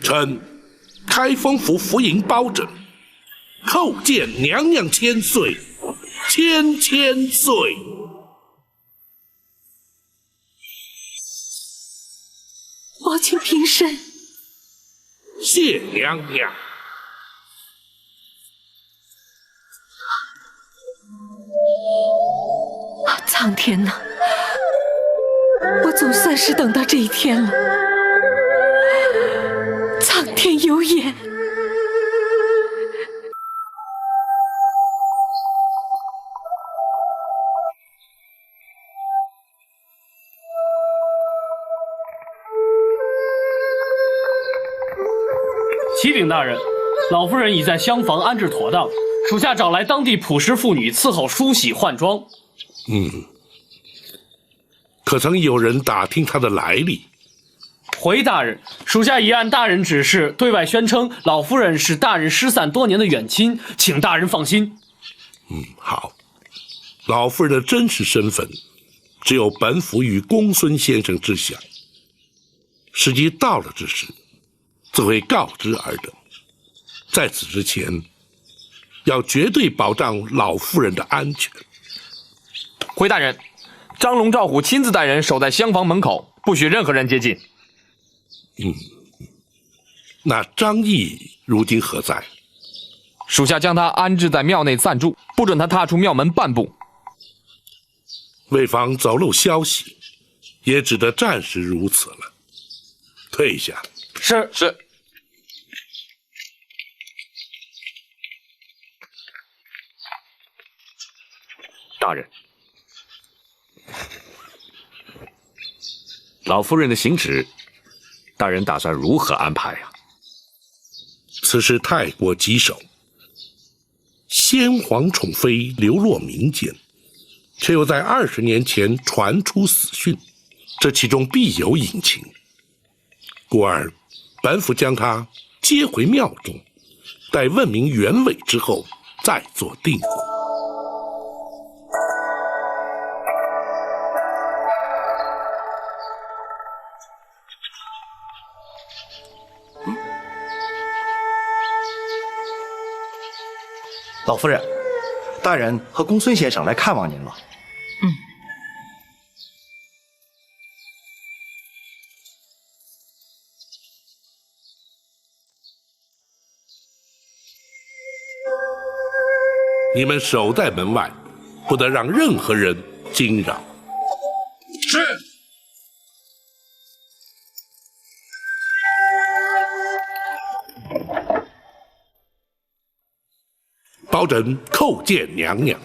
臣开封府府尹包拯，叩见娘娘千岁，千岁。王请平身。谢娘娘。苍天呐，我总算是等到这一天了。苍天有眼。启禀大人，老夫人已在厢房安置妥当，属下找来当地朴实妇女伺候梳洗换装。可曾有人打听他的来历？回大人，属下已按大人指示对外宣称老夫人是大人失散多年的远亲，请大人放心。好。老夫人的真实身份，只有本府与公孙先生知晓。时机到了之时，自会告知尔等。在此之前，要绝对保障老夫人的安全。回大人，张龙、赵虎亲自带人守在厢房门口，不许任何人接近。那张毅如今何在？属下将他安置在庙内暂住，不准他踏出庙门半步。为防走漏消息，也只得暂时如此了。退下。是。大人，老夫人的行止，大人打算如何安排呀？此事太过棘手，先皇宠妃流落民间，却又在20年前传出死讯，这其中必有隐情。故而，本府将她接回庙中，待问明原委之后，再做定夺。老夫人，大人和公孙先生来看望您了。你们守在门外，不得让任何人惊扰。是。包拯叩见娘娘。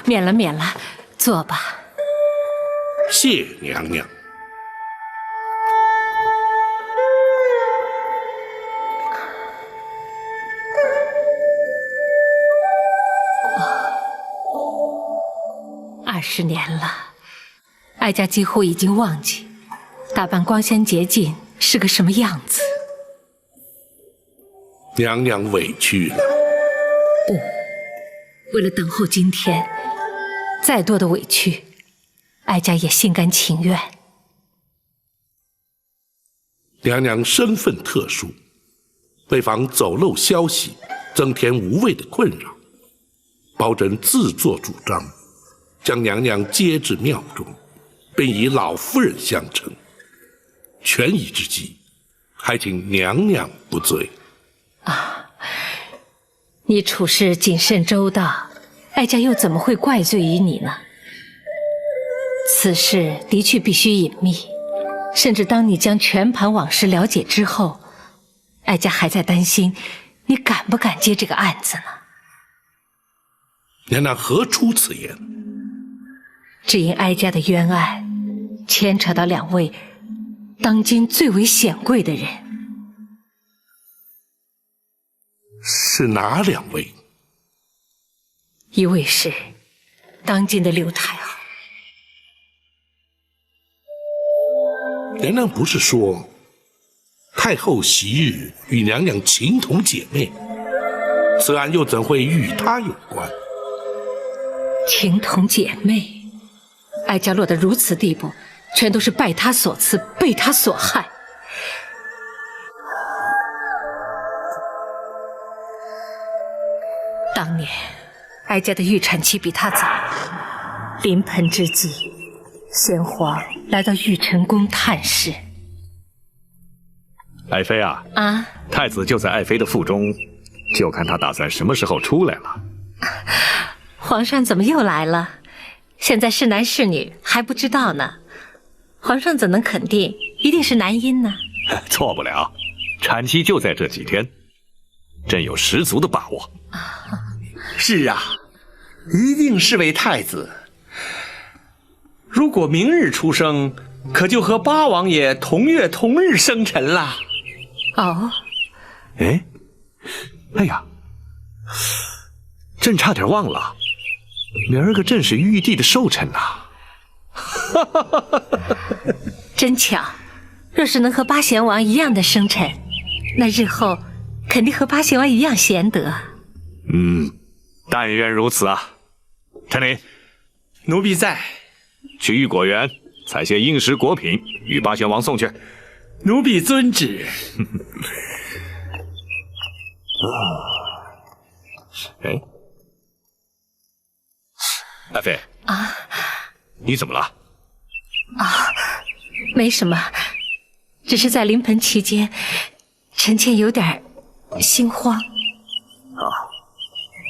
免了，坐吧。谢娘娘。20年了，哀家几乎已经忘记打扮光鲜洁净是个什么样子。娘娘委屈了。不，为了等候今天，再多的委屈，哀家也心甘情愿。娘娘身份特殊，为防走漏消息，增添无谓的困扰，包拯自作主张，将娘娘接至庙中，并以老夫人相称。权宜之计，还请娘娘不罪。你处事谨慎周到，哀家又怎么会怪罪于你呢？此事的确必须隐秘，甚至当你将全盘往事了解之后，哀家还在担心你敢不敢接这个案子呢？娘娘何出此言？只因哀家的冤案牵扯到2位当今最为显贵的人。是哪2位？一位是当今的6太后。娘娘不是说太后昔日与娘娘情同姐妹，此案又怎会与她有关？情同姐妹，哀家落得如此地步，全都是拜她所赐，被她所害。当年，哀家的预产期比他早。临盆之际，先皇来到玉成宫探视。爱妃啊，太子就在爱妃的腹中，就看他打算什么时候出来了。皇上怎么又来了？现在是男是女还不知道呢。皇上怎能肯定一定是男婴呢？错不了，产期就在这几天，朕有十足的把握。是啊，一定是位太子。如果明日出生，可就和八王爷同月同日生辰了。哦，哎呀，朕差点忘了，明儿个朕是玉帝的寿辰呐。真巧，若是能和八贤王一样的生辰，那日后肯定和八贤王一样贤德。但愿如此啊。陈琳，奴婢在。去御果园采些应时果品，与八贤王送去。奴婢遵旨。爱妃你怎么了？没什么，只是在临盆期间，臣妾有点心慌。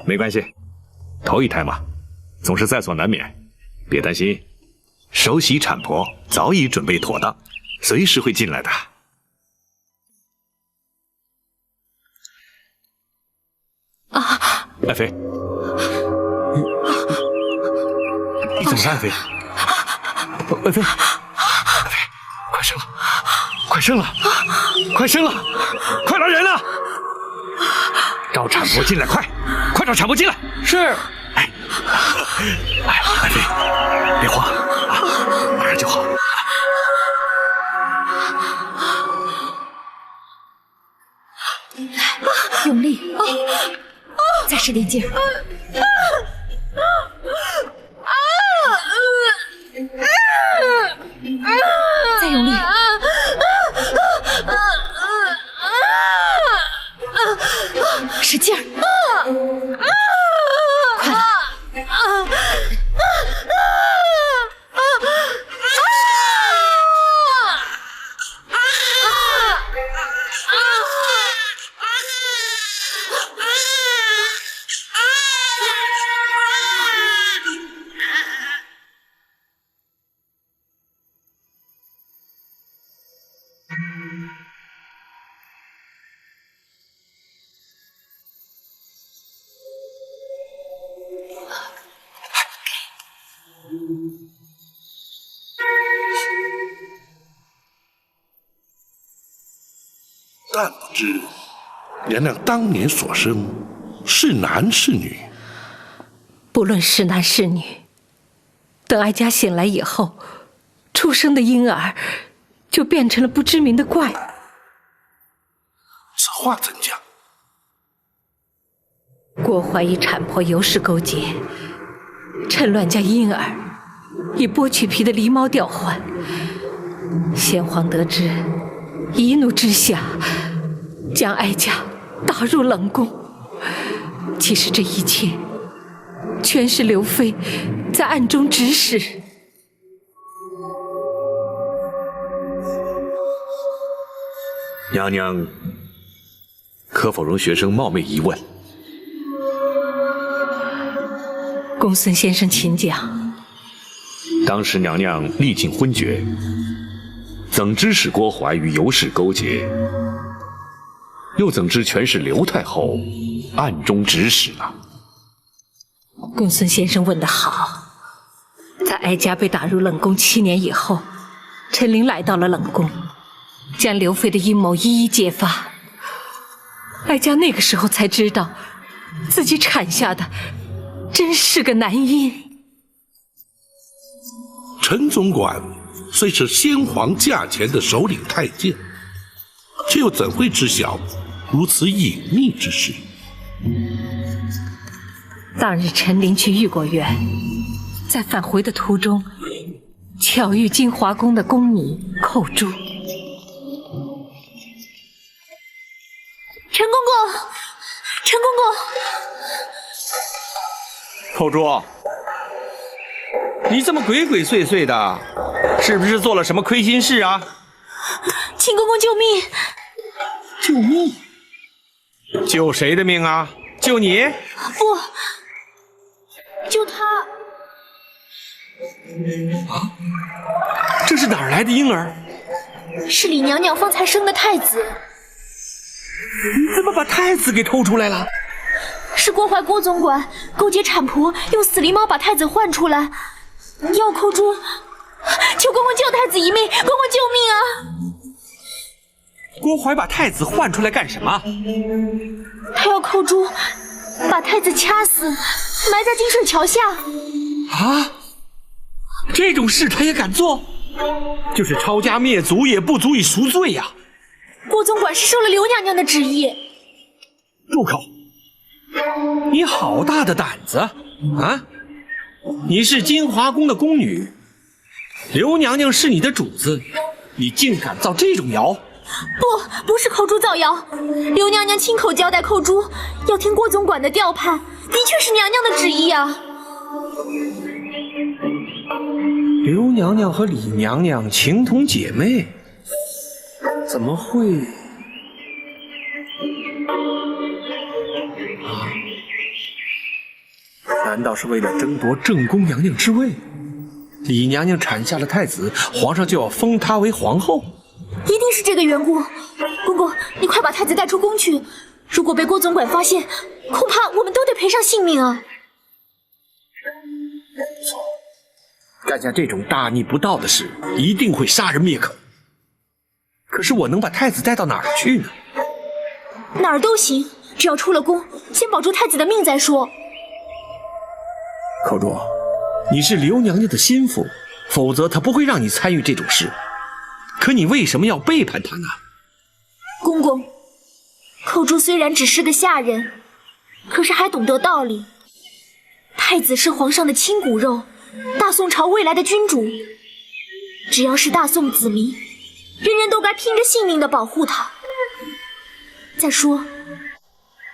没关系，头一胎嘛，总是在所难免，别担心。首席产婆早已准备妥当，随时会进来的。爱妃，你怎么了，爱妃？爱妃，快生了，快生了，快生了，快来人啊！找产婆进来，快找产婆进来！是。爱妃，别慌啊，马上就好。用力，再使点劲儿。再用力。使劲儿。快了。但不知娘娘当年所生是男是女？不论是男是女，等哀家醒来以后，出生的婴儿就变成了不知名的怪物。此话怎讲？郭槐与产婆尤氏勾结，趁乱将婴儿以剥去皮的狸猫调换。先皇得知，一怒之下将哀家打入冷宫。其实这一切全是刘妃在暗中指使。娘娘，可否容学生冒昧一问？公孙先生请讲。当时娘娘历尽昏厥，怎知使郭槐与尤氏勾结？又怎知全是刘太后暗中指使呢？公孙先生问得好。在哀家被打入冷宫7年以后，陈琳来到了冷宫，将刘妃的阴谋一一揭发。哀家那个时候才知道，自己产下的真是个男婴。陈总管虽是先皇驾前的首领太监，却又怎会知晓如此隐秘之事？当日陈琳去御果园，在返回的途中，巧遇金华宫的宫女寇珠。陈公公，陈公公，口珠，你怎么鬼鬼祟祟的？是不是做了什么亏心事啊？请公公救命！救命？救谁的命啊？救你？不，救他。啊，这是哪儿来的婴儿？是李娘娘方才生的太子。你怎么把太子给偷出来了？是郭槐郭总管勾结产婆，用死狸猫把太子换出来，要扣珠。求公公救太子一命，公公救命啊！郭槐把太子换出来干什么？他要扣珠，把太子掐死，埋在金水桥下。啊！这种事他也敢做？就是抄家灭族也不足以赎罪呀！郭总管是受了刘娘娘的旨意。住口！你好大的胆子啊！你是金华宫的宫女，刘娘娘是你的主子，你竟敢造这种谣！不是扣珠造谣，刘娘娘亲口交代扣珠要听郭总管的调判，的确是娘娘的旨意啊。刘娘娘和李娘娘情同姐妹，怎么会？难道是为了争夺正宫娘娘之位？李娘娘产下了太子，皇上就要封她为皇后？一定是这个缘故。公公，你快把太子带出宫去，如果被郭总管发现，恐怕我们都得赔上性命啊！干下这种大逆不道的事，一定会杀人灭口。可是我能把太子带到哪儿去呢？哪儿都行，只要出了宫，先保住太子的命再说。口珠，你是刘娘娘的心腹，否则她不会让你参与这种事。可你为什么要背叛她呢？公公，扣珠虽然只是个下人，可是还懂得道理。太子是皇上的亲骨肉，大宋朝未来的君主，只要是大宋子民，人人都该拼着性命的保护他。再说，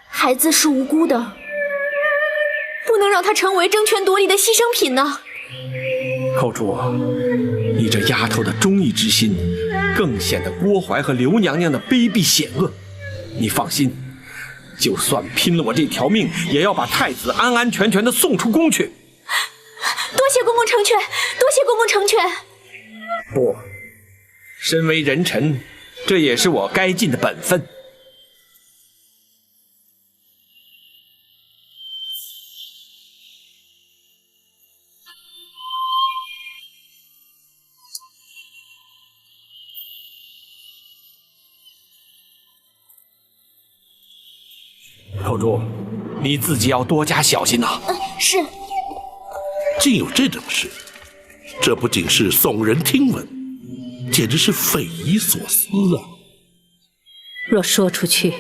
孩子是无辜的，不能让他成为争权夺利的牺牲品呢。口珠，你这丫头的忠义之心，更显得郭槐和刘娘娘的卑鄙险恶。你放心，就算拼了我这条命，也要把太子安安全全的送出宫去。多谢公公成全，多谢公公成全。不，身为人臣，这也是我该尽的本分。口珠，你自己要多加小心呐。是。竟有这种事，这不仅是耸人听闻，简直是匪夷所思啊！若说出去，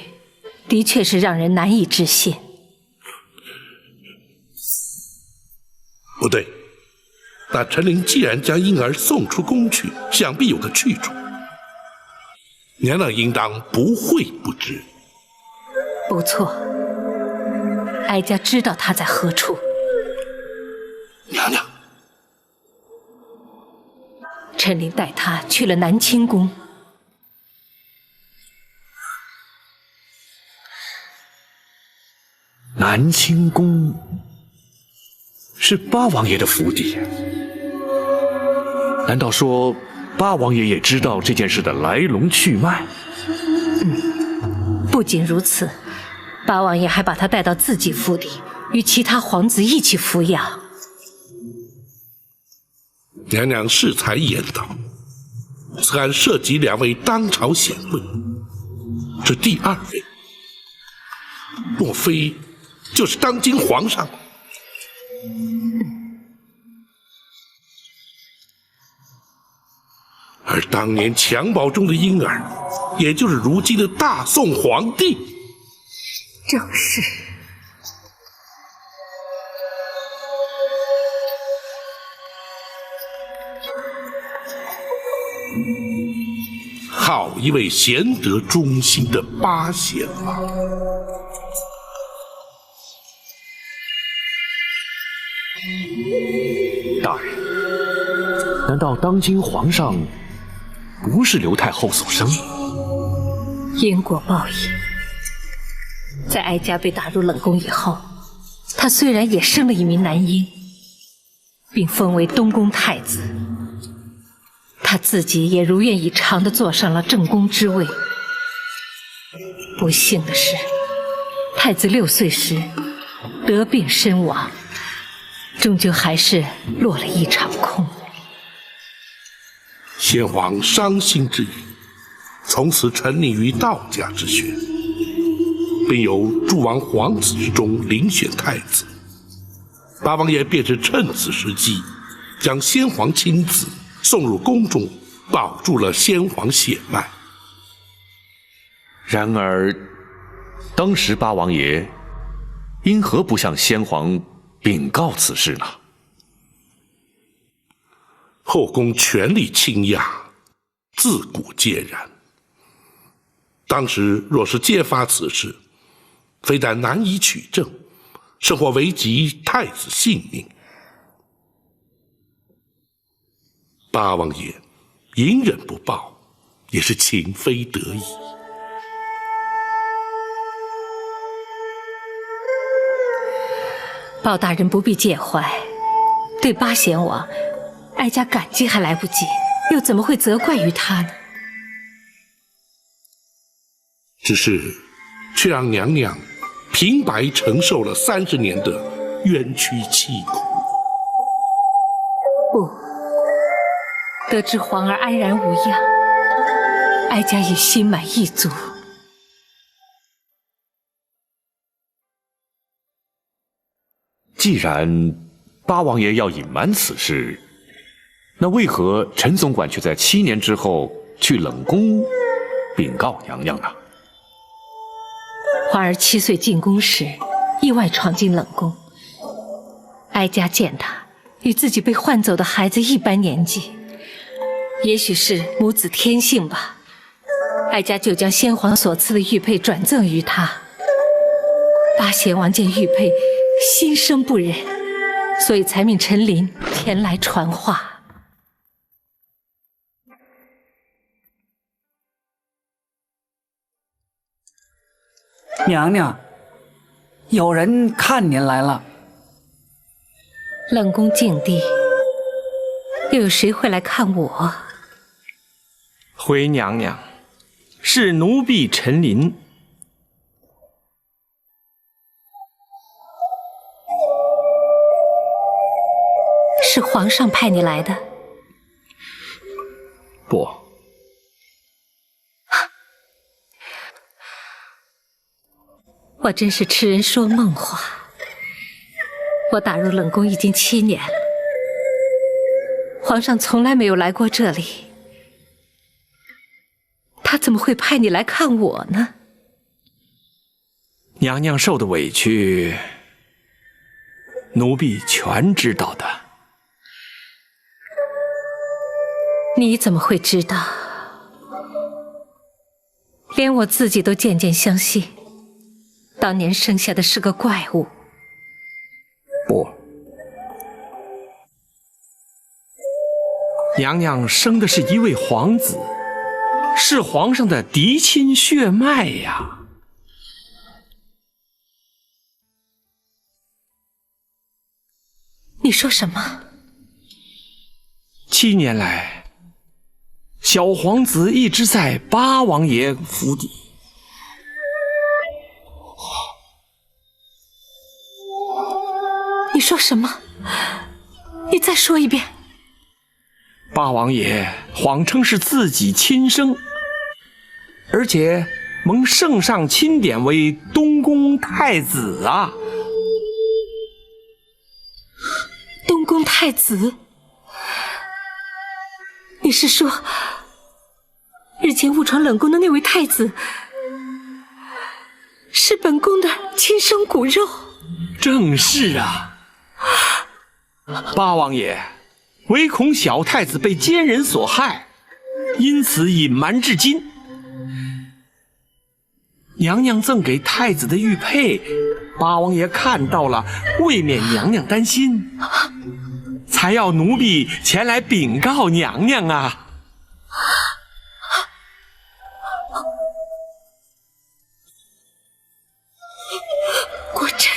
的确是让人难以置信。不对，那陈琳既然将婴儿送出宫去，想必有个去处。娘娘应当不会不知。不错，哀家知道他在何处。娘娘，陈琳带他去了南清宫。南清宫是八王爷的府邸，难道说八王爷也知道这件事的来龙去脉？不仅如此，八王爷还把他带到自己府邸，与其他皇子一起抚养。娘娘适才言道，此案涉及2位当朝显贵，这第2位，莫非就是当今皇上？而当年襁褓中的婴儿，也就是如今的大宋皇帝。正是。好一位贤德忠心的八贤啊！大人，难道当今皇上不是刘太后所生？因果报应。在哀家被打入冷宫以后，他虽然也生了一名男婴，并封为东宫太子，他自己也如愿以偿地坐上了正宫之位。不幸的是，太子6岁时得病身亡，终究还是落了一场空。先皇伤心之余，从此沉溺于道家之学，并由诸王皇子之中遴选太子。八王爷便是趁此时机，将先皇亲子送入宫中，保住了先皇血脉。然而，当时八王爷因何不向先皇禀告此事呢？后宫权力倾轧，自古皆然。当时若是揭发此事，非但难以取证，甚或危及太子性命。八王爷隐忍不报，也是情非得已。鲍大人不必介怀，对八贤王，哀家感激还来不及，又怎么会责怪于他呢？只是，却让娘娘平白承受了30年的冤屈凄苦。不，得知皇儿安然无恙，哀家已心满意足。既然八王爷要隐瞒此事，那为何陈总管却在7年之后去冷宫禀告娘娘呢？皇儿7岁进宫时，意外闯进冷宫，哀家见他与自己被换走的孩子一般年纪，也许是母子天性吧。哀家就将先皇所赐的玉佩转赠于他。八贤王见玉佩心生不忍，所以才命陈琳前来传话。娘娘，有人看您来了。冷宫静地，又有谁会来看我？回娘娘，是奴婢陈琳。是皇上派你来的？不。我真是痴人说梦话。我打入冷宫已经7年了，皇上从来没有来过这里，他怎么会派你来看我呢？娘娘受的委屈，奴婢全知道的。你怎么会知道？连我自己都渐渐相信，当年生下的是个怪物。不，娘娘生的是一位皇子，是皇上的嫡亲血脉呀。你说什么？7年来，小皇子一直在八王爷府邸。你说什么？你再说一遍。八王爷谎称是自己亲生，而且蒙圣上钦点为东宫太子啊！东宫太子？你是说，日前误闯冷宫的那位太子，是本宫的亲生骨肉？正是啊！八王爷唯恐小太子被奸人所害，因此隐瞒至今。娘娘赠给太子的玉佩，八王爷看到了，未免娘娘担心。才要奴婢前来禀告娘娘啊。国真，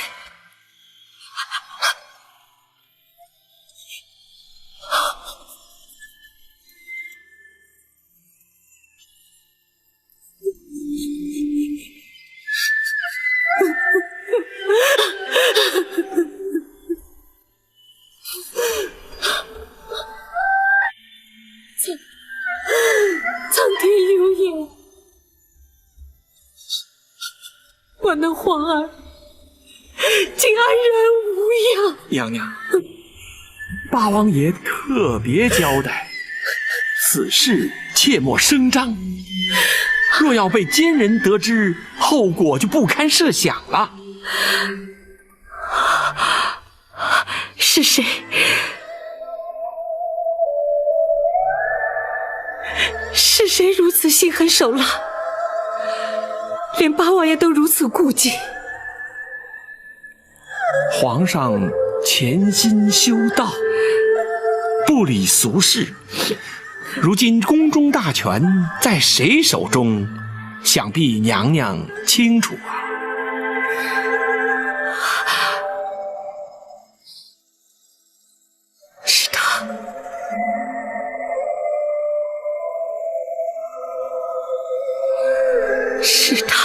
苍天有眼，我那皇儿竟安然无恙。娘娘，八王爷特别交代，此事切莫声张，若要被奸人得知，后果就不堪设想了。是谁？是谁如此心狠手辣，连八王爷都如此顾忌？皇上潜心修道，不理俗事，如今宫中大权在谁手中，想必娘娘清楚啊。是他，是他，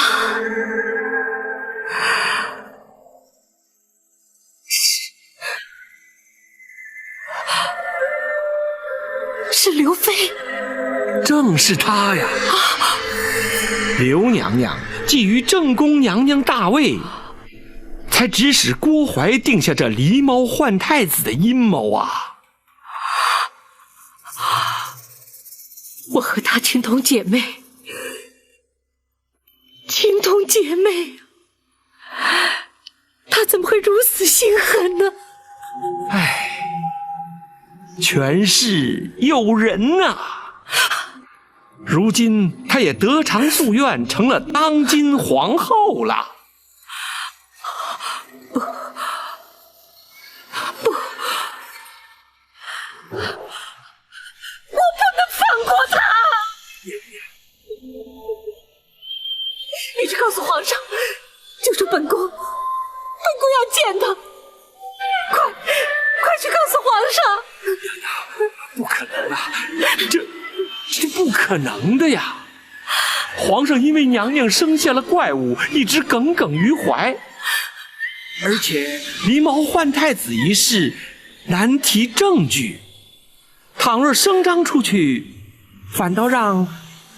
是刘妃。正是他呀！刘娘娘觊觎正宫娘娘大位，才指使郭槐定下这狸猫换太子的阴谋啊！我和她情同姐妹，情同姐妹，她怎么会如此心狠呢？唉，权势诱人啊！如今她也得偿夙愿，成了当今皇后了。你去告诉皇上，就说本宫要见他，快去告诉皇上！不可能啊，这不可能的呀！皇上因为娘娘生下了怪物，一直耿耿于怀，而且狸猫换太子一事难提证据，倘若声张出去，反倒让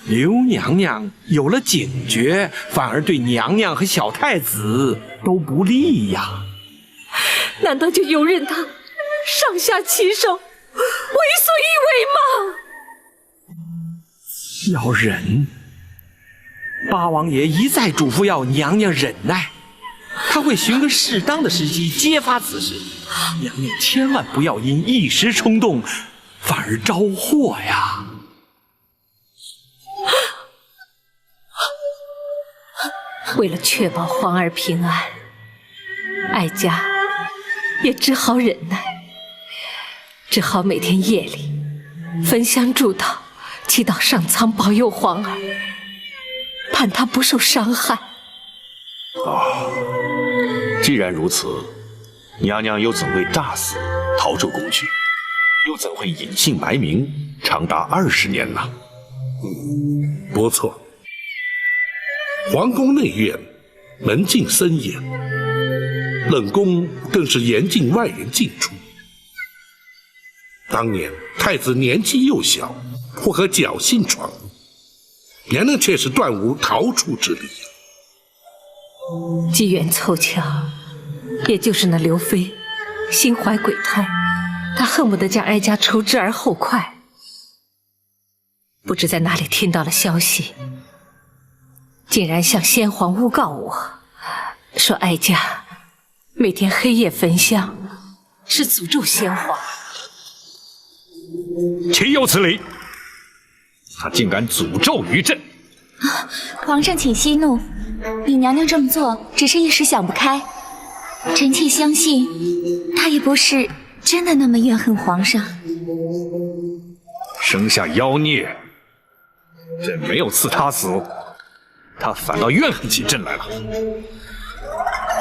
刘娘娘有了警觉，反而对娘娘和小太子都不利呀。难道就由任他上下其手，为所欲为吗？要忍，八王爷一再嘱咐要娘娘忍耐，他会寻个适当的时机揭发此事。娘娘千万不要因一时冲动，反而招祸呀！为了确保皇儿平安，哀家也只好忍耐，只好每天夜里焚香祝祷，祈祷上苍保佑皇儿，盼他不受伤害。既然如此，娘娘又怎会诈死逃出宫去，又怎会隐姓埋名长达20年呢？不错，皇宫内院门禁森严，冷宫更是严禁外人进出。当年太子年纪幼小，或可侥幸闯入，娘娘却是断无逃出之理。机缘凑巧，也就是那刘妃心怀鬼胎，她恨不得将哀家除之而后快。不知在哪里听到了消息，竟然向先皇诬告我，说哀家每天黑夜焚香是诅咒先皇。岂有此理！他竟敢诅咒于朕！皇上请息怒，你娘娘这么做只是一时想不开，臣妾相信她也不是真的那么怨恨皇上？生下妖孽，朕没有赐他死，他反倒怨恨起朕来了。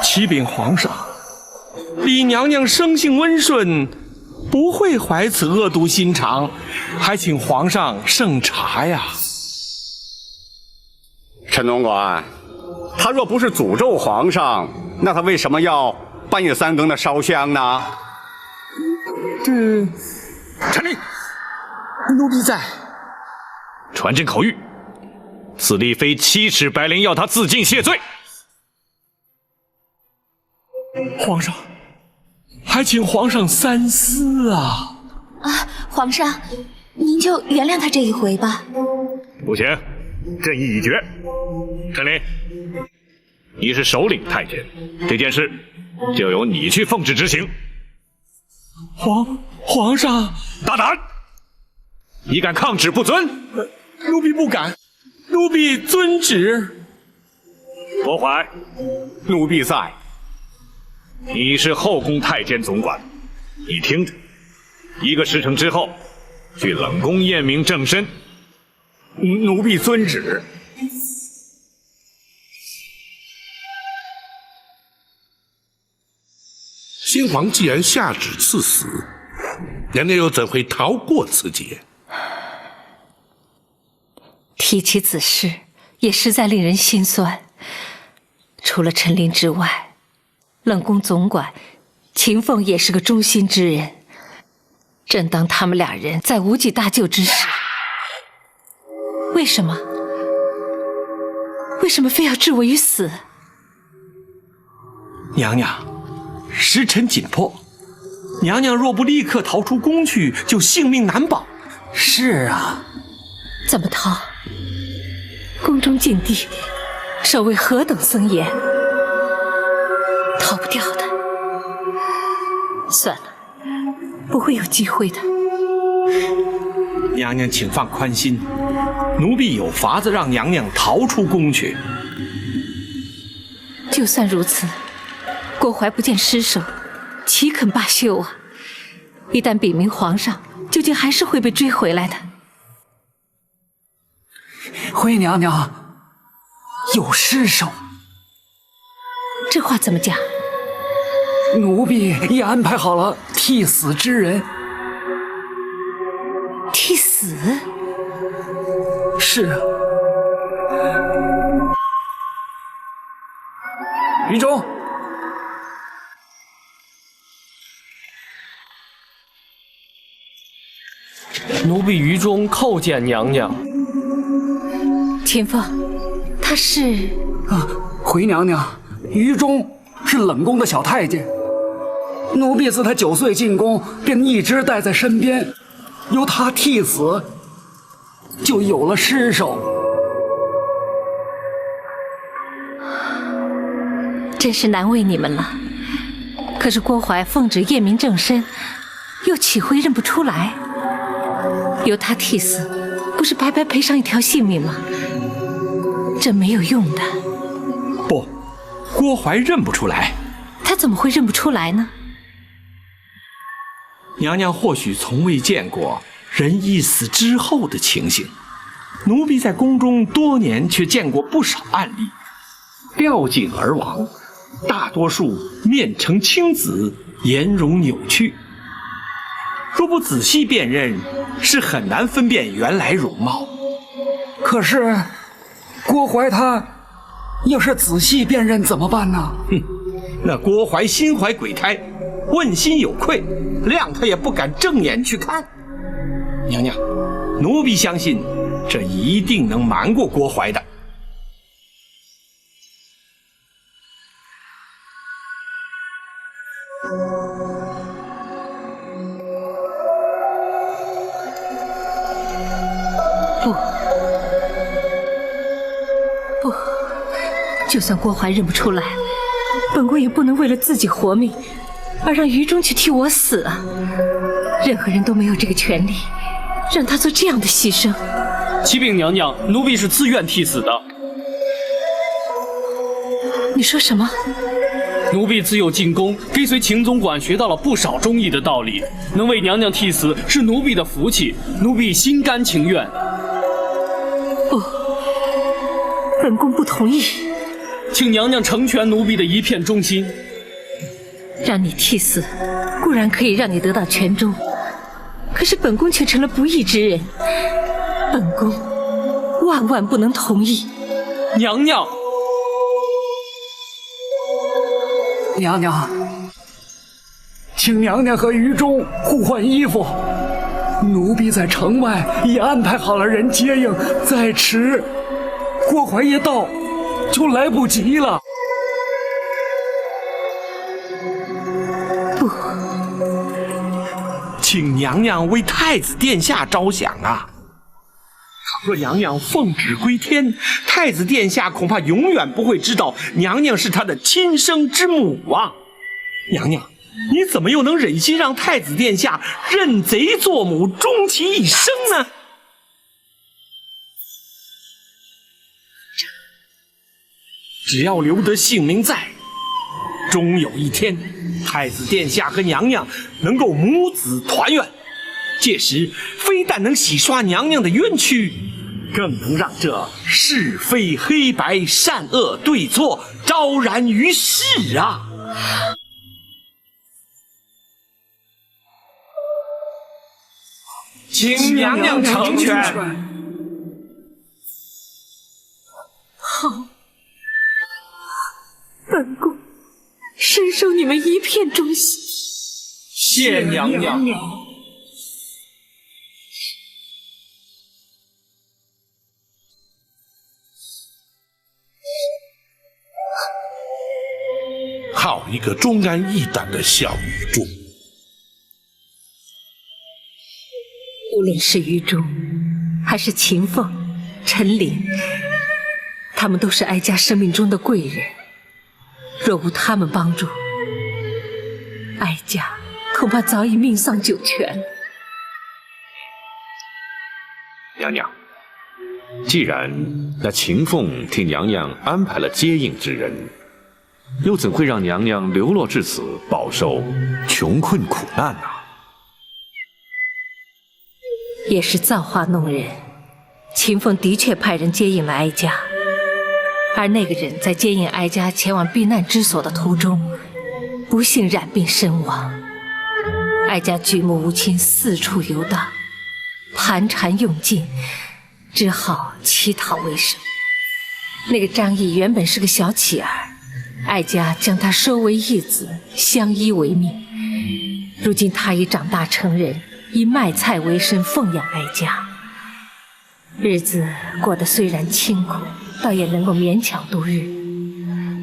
启禀皇上，李娘娘生性温顺，不会怀此恶毒心肠，还请皇上圣察呀。陈总管，他若不是诅咒皇上，那他为什么要半夜3更的烧香呢？传令，奴婢在。传朕口谕，此丽妃7尺白绫，要他自尽谢罪。皇上，还请皇上三思啊！皇上，您就原谅他这一回吧。不行，朕意已决。陈琳，你是首领太监，这件事就由你去奉旨执行。皇上，大胆！你敢抗旨不遵？奴婢不敢，奴婢遵旨。郭槐，奴婢在。你是后宫太监总管，你听着，1个时辰之后，去冷宫验明正身。奴婢遵旨。先皇既然下旨赐死，娘娘又怎会逃过此劫？提起此事，也实在令人心酸。除了陈琳之外，冷宫总管秦凤也是个忠心之人。正当他们2人在无计搭救之时，为什么非要置我于死？娘娘，时辰紧迫，娘娘若不立刻逃出宫去，就性命难保。是啊，怎么逃？宫中禁地，守卫何等森严，逃不掉的。算了，不会有机会的。娘娘请放宽心，奴婢有法子让娘娘逃出宫去。就算如此，郭槐不见尸首，岂肯罢休啊？一旦禀明皇上，究竟还是会被追回来的。回娘娘，有尸首。这话怎么讲？奴婢已安排好了替死之人。替死？是啊。于中，奴婢于中叩见娘娘。秦凤，他是……回娘娘，于中是冷宫的小太监。奴婢自他9岁进宫，便一直带在身边，由他替死，就有了尸首。真是难为你们了。可是郭槐奉旨验明正身，又岂会认不出来？由他替死，不是白白赔上一条性命吗？这没有用的。不，郭槐认不出来。他怎么会认不出来呢？娘娘或许从未见过人一死之后的情形，奴婢在宫中多年，却见过不少案例，掉井而亡，大多数面呈青紫，颜容扭曲。若不仔细辨认，是很难分辨原来容貌。可是郭槐他要是仔细辨认怎么办呢？那郭槐心怀鬼胎，问心有愧，谅他也不敢正眼去看。娘娘，奴婢相信这一定能瞒过郭槐的。不，就算郭槐认不出来，本宫也不能为了自己活命而让于中去替我死啊！任何人都没有这个权利，让他做这样的牺牲。启禀娘娘，奴婢是自愿替死的。你说什么？奴婢自幼进宫，跟随秦总管学到了不少忠义的道理，能为娘娘替死是奴婢的福气，奴婢心甘情愿。不，本宫不同意。请娘娘成全奴婢的一片忠心。让你替死，固然可以让你得到全忠，可是本宫却成了不义之人，本宫万万不能同意。娘娘。娘娘，请娘娘和于中互换衣服。奴婢在城外已安排好了人接应，再迟，郭怀一到就来不及了。不，请娘娘为太子殿下着想啊！若娘娘奉旨归天，太子殿下恐怕永远不会知道娘娘是他的亲生之母啊！娘娘，你怎么又能忍心让太子殿下认贼作母，终其一生呢？只要留得性命在，终有一天，太子殿下和娘娘能够母子团圆。届时，非但能洗刷娘娘的冤屈，更能让这是非黑白、善恶对错昭然于世啊！请娘娘成全。好，本宫深受你们一片忠心。谢娘娘。好一个忠肝义胆的小愚忠！无论是于中，还是秦凤、陈琳，他们都是哀家生命中的贵人。若无他们帮助，哀家恐怕早已命丧九泉。娘娘，既然那秦凤替娘娘安排了接应之人，又怎会让娘娘流落至此，饱受穷困苦难啊？也是造化弄人，秦凤的确派人接应了哀家，而那个人在接应哀家前往避难之所的途中，不幸染病身亡。哀家举目无亲，四处游荡，盘缠用尽，只好乞讨为生。那个张毅原本是个小乞儿，哀家将他收为义子，相依为命。如今他已长大成人，以卖菜为生，奉养哀家。日子过得虽然清苦，倒也能够勉强度日。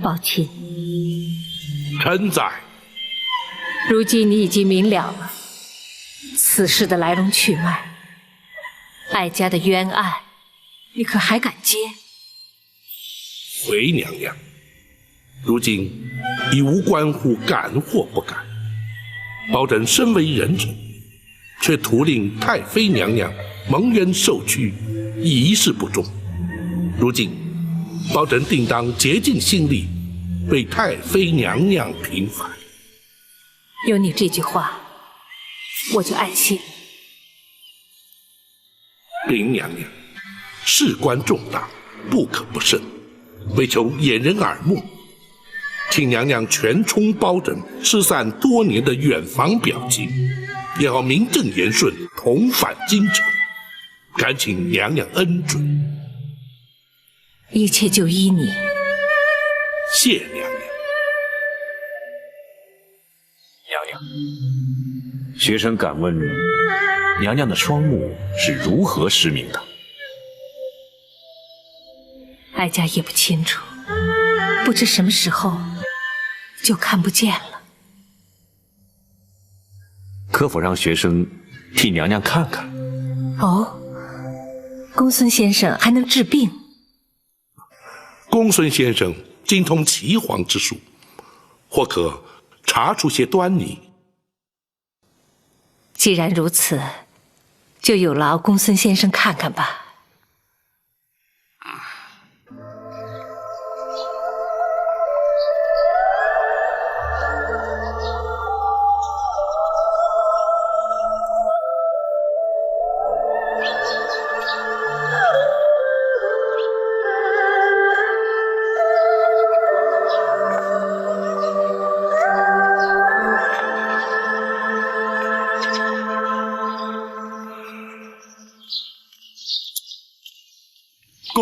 宝琴，臣在。如今你已经明了了此事的来龙去脉，哀家的冤案，你可还敢接？回娘娘，如今已无关乎敢或不敢。包拯身为人臣，却图令太妃娘娘蒙冤受屈，一事不忠。如今包拯定当竭尽心力，为太妃娘娘平反。有你这句话，我就安心。林娘娘，事关重大，不可不慎。为求掩人耳目，请娘娘全充包拯失散多年的远房表亲，也好名正言顺同返京城。恳请娘娘恩准。一切就依你。谢娘娘。娘娘，学生敢问，娘娘的双目是如何失明的？哀家也不清楚，不知什么时候就看不见了。可否让学生替娘娘看看？哦，公孙先生还能治病？公孙先生精通岐黄之术，或可查出些端倪。既然如此，就有劳公孙先生看看吧。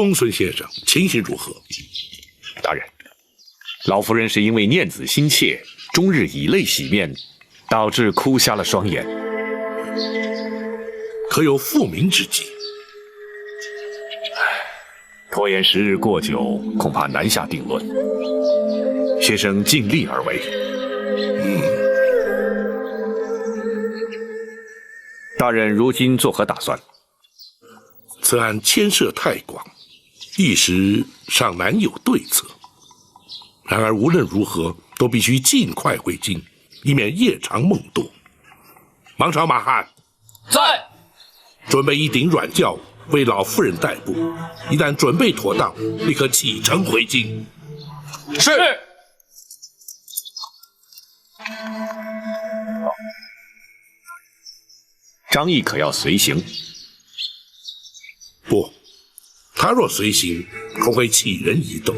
公孙先生，情形如何？大人，老夫人是因为念子心切，终日以泪洗面，导致哭瞎了双眼。可有复明之计？拖延时日过久，恐怕难下定论。学生尽力而为。大人如今作何打算？此案牵涉太广，一时尚难有对策。然而无论如何，都必须尽快回京，以免夜长梦多。王朝马汉在，准备一顶软轿为老夫人代步，一旦准备妥当，立刻启程回京。是。张毅可要随行？不，他若随行，恐会起人疑窦。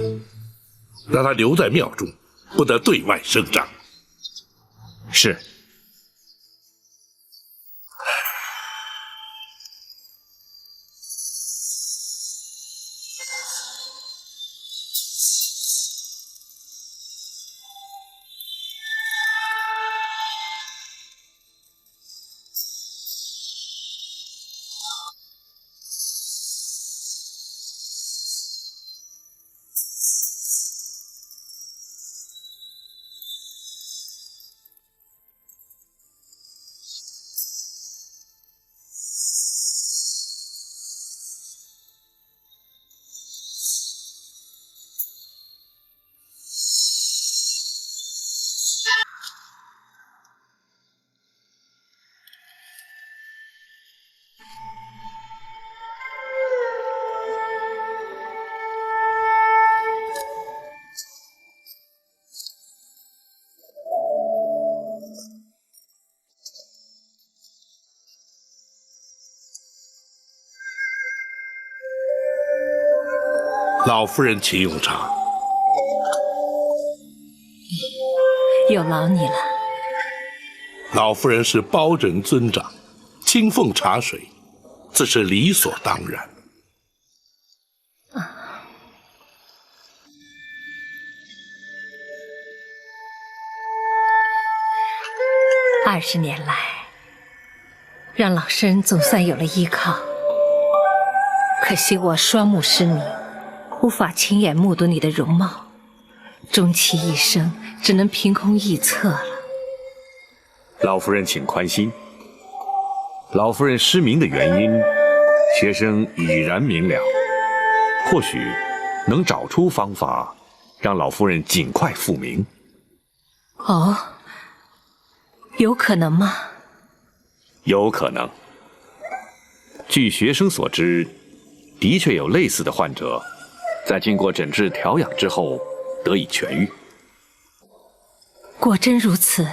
让他留在庙中，不得对外声张。是。老夫人请用茶。有劳你了。老夫人是包拯尊长，亲奉茶水，自是理所当然。20年来，让老身总算有了依靠。可惜我双目失明，无法亲眼目睹你的容貌，终其一生只能凭空臆测了。老夫人请宽心，老夫人失明的原因，学生已然明了，或许能找出方法，让老夫人尽快复明。哦，有可能吗？有可能。据学生所知，的确有类似的患者，在经过诊治调养之后得以痊愈。果真如此，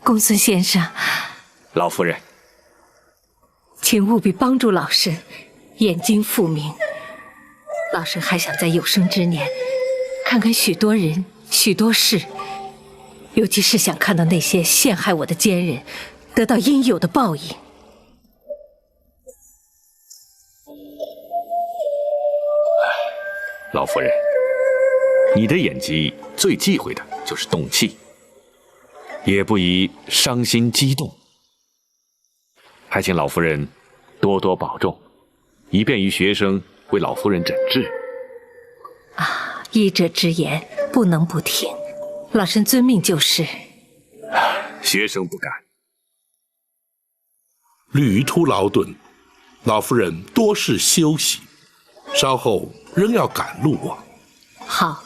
公孙先生。老夫人，请务必帮助老身，眼睛复明。老身还想在有生之年，看看许多人、许多事，尤其是想看到那些陷害我的奸人得到应有的报应。老夫人，你的演技最忌讳的就是动气，也不宜伤心激动。还请老夫人多多保重，以便于学生为老夫人诊治。啊，医者之言不能不听，老身遵命就是。学生不敢。旅途劳顿，老夫人多事休息，稍后仍要赶路啊。好，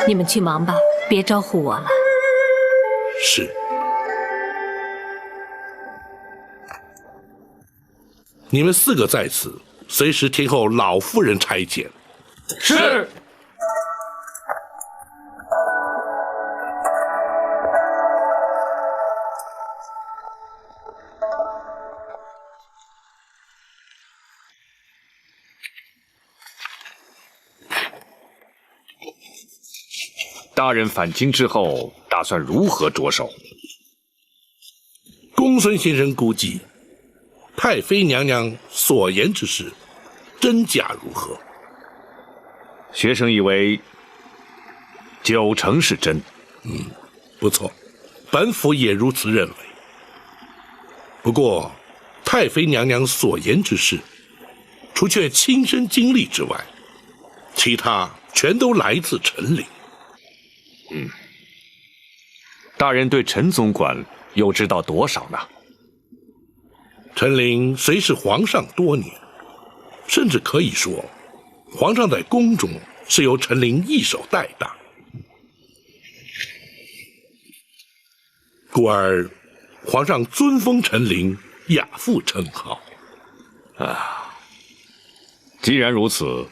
你们去忙吧，别招呼我了。是。你们4个在此，随时听候老夫人差遣。是。大人返京之后，打算如何着手？公孙先生估计，太妃娘娘所言之事，真假如何，学生以为90%是真。不错，本府也如此认为。不过，太妃娘娘所言之事，除却亲身经历之外，其他全都来自陈琳。大人对陈总管又知道多少呢？陈琳虽是皇上多年，甚至可以说，皇上在宫中是由陈琳一手带大。故而，皇上尊封陈琳亚父称号。既然如此，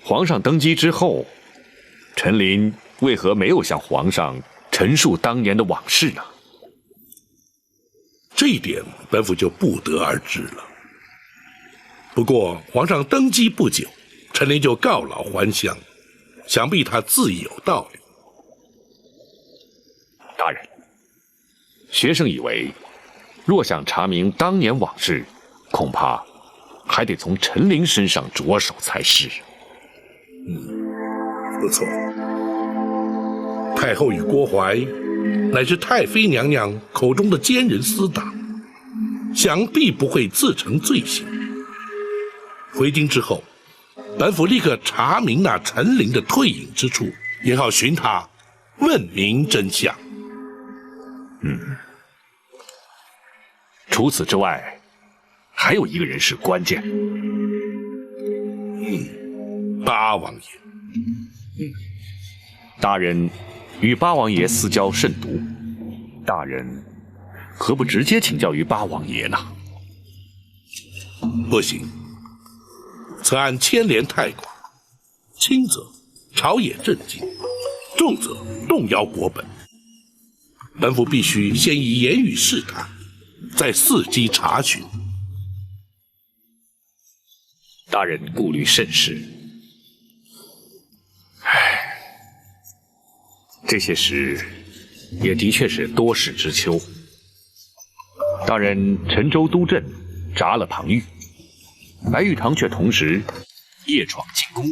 皇上登基之后，陈琳为何没有向皇上陈述当年的往事呢？这一点本府就不得而知了。不过，皇上登基不久，陈琳就告老还乡，想必他自有道理。大人，学生以为，若想查明当年往事，恐怕还得从陈琳身上着手才是。不错。太后与郭槐，乃是太妃娘娘口中的奸人私党，想必不会自成罪行。回京之后，本府立刻查明那陈琳的退隐之处，也好寻他问明真相。除此之外，还有一个人是关键。八王爷。大人与八王爷私交甚笃，大人何不直接请教于八王爷呢？不行，此案牵连太广，轻则朝野震惊，重则动摇国本。本府必须先以言语试探，再伺机查询。大人顾虑甚是。这些事也的确是多事之秋。大人陈州督镇铡了庞玉，白玉堂却同时夜闯进宫，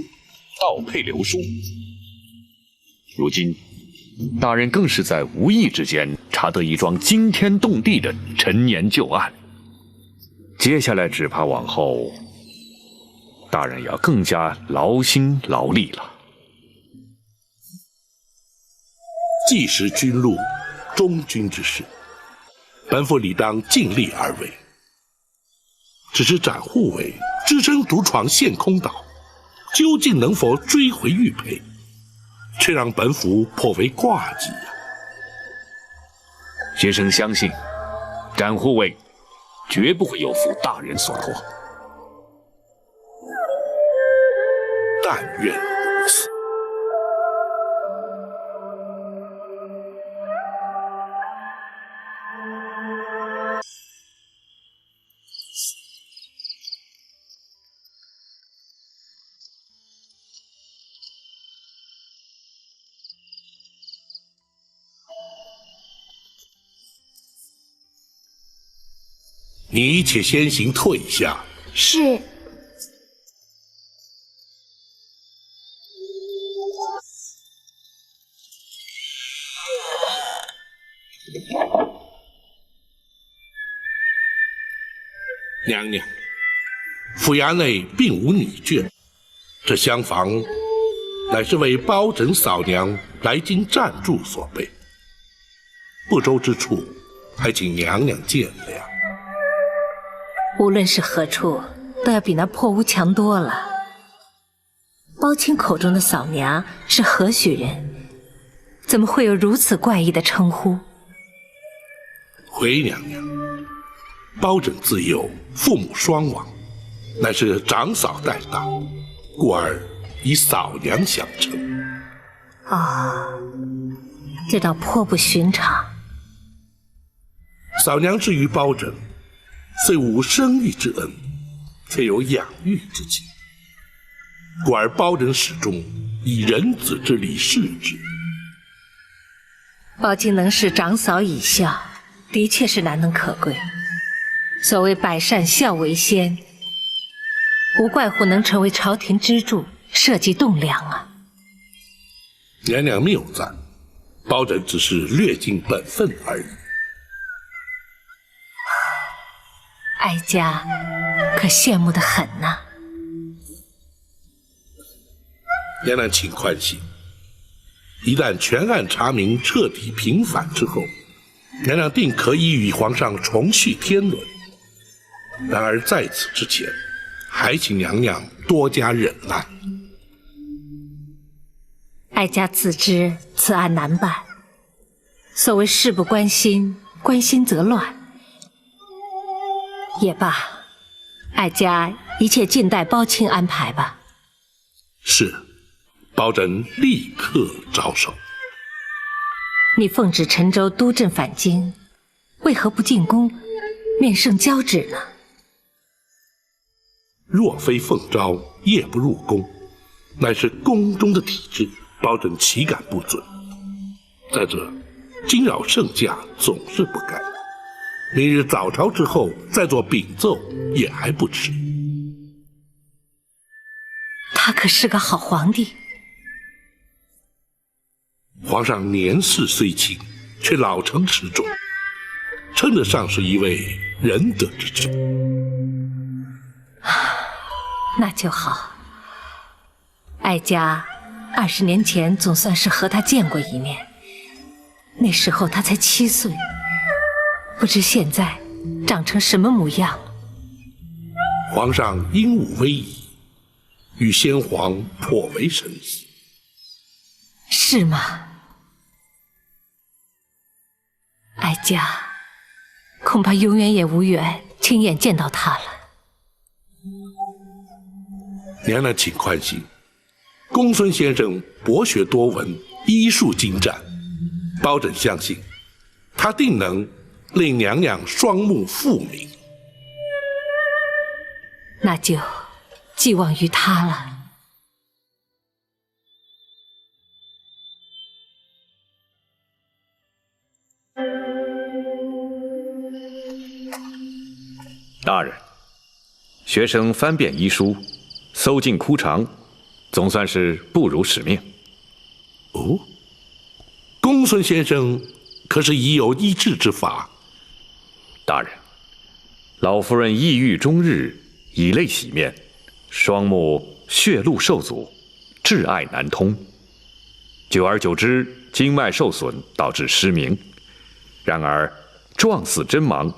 盗配流书。如今大人更是在无意之间查得一桩惊天动地的陈年旧案，接下来只怕往后大人要更加劳心劳力了。既识军路，忠君之事，本府理当尽力而为。只是展护卫只身独闯陷空岛，究竟能否追回玉佩，却让本府颇为挂记啊。学生相信，展护卫绝不会有负大人所托。但愿如此。你且先行退下。是。娘娘，府衙内并无女眷，这厢房乃是为包拯嫂娘来京暂住所备，不周之处，还请娘娘见谅。无论是何处，都要比那破屋强多了。包青口中的嫂娘是何许人？怎么会有如此怪异的称呼？回娘娘，包拯自幼父母双亡，乃是长嫂带大，故而以嫂娘相称。这倒颇不寻常。嫂娘至于包拯，虽无生育之恩，却有养育之情，故而包拯始终以人子之礼视之。包青能视长嫂以孝，的确是难能可贵。所谓百善孝为先，无怪乎能成为朝廷支柱，社稷栋梁啊！娘娘谬赞，包拯只是略尽本分而已。哀家可羡慕得很呐。娘娘请宽心，一旦全案查明，彻底平反之后，娘娘定可以与皇上重续天伦。然而在此之前，还请娘娘多加忍耐。哀家自知此案难办，所谓事不关心，关心则乱。也罢，哀家一切静待包钦安排吧。是，包拯立刻着手。你奉旨陈州督镇返京，为何不进宫面圣交旨呢？若非奉诏，夜不入宫，乃是宫中的体制，包拯岂敢不准？再者，惊扰圣驾总是不该。明日早朝之后再做禀奏，也还不迟。他可是个好皇帝。皇上年事虽轻，却老成持重，称得上是一位仁德之君。那就好。哀家20年前总算是和他见过一面，那时候他才7岁，不知现在长成什么模样了。皇上英武威仪，与先皇颇为神似。是吗？哀家恐怕永远也无缘亲眼见到他了。娘娘请宽心，公孙先生博学多闻，医术精湛，包拯相信他定能令娘娘双目复明。那就寄望于他了。大人，学生翻遍医书，搜尽枯肠，总算是不辱使命。哦，公孙先生可是已有医治之法？大人，老夫人抑郁终日，以泪洗面，双目血路受阻，挚爱难通。久而久之，经脉受损，导致失明。然而状似真盲，